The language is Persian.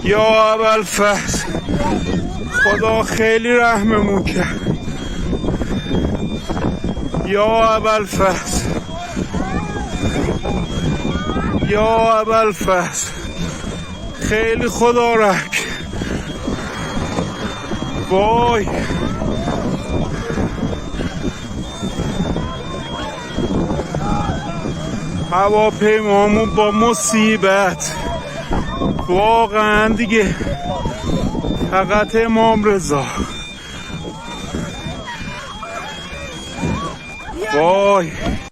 یا ابوالفضل خدا خیلی رحممون کرد. یا ابوالفضل یا ابوالفضل خیلی خدا رحم کرد. وای هواپیمامون با مصیبت واقعا دیگه فقط امام رضا. وای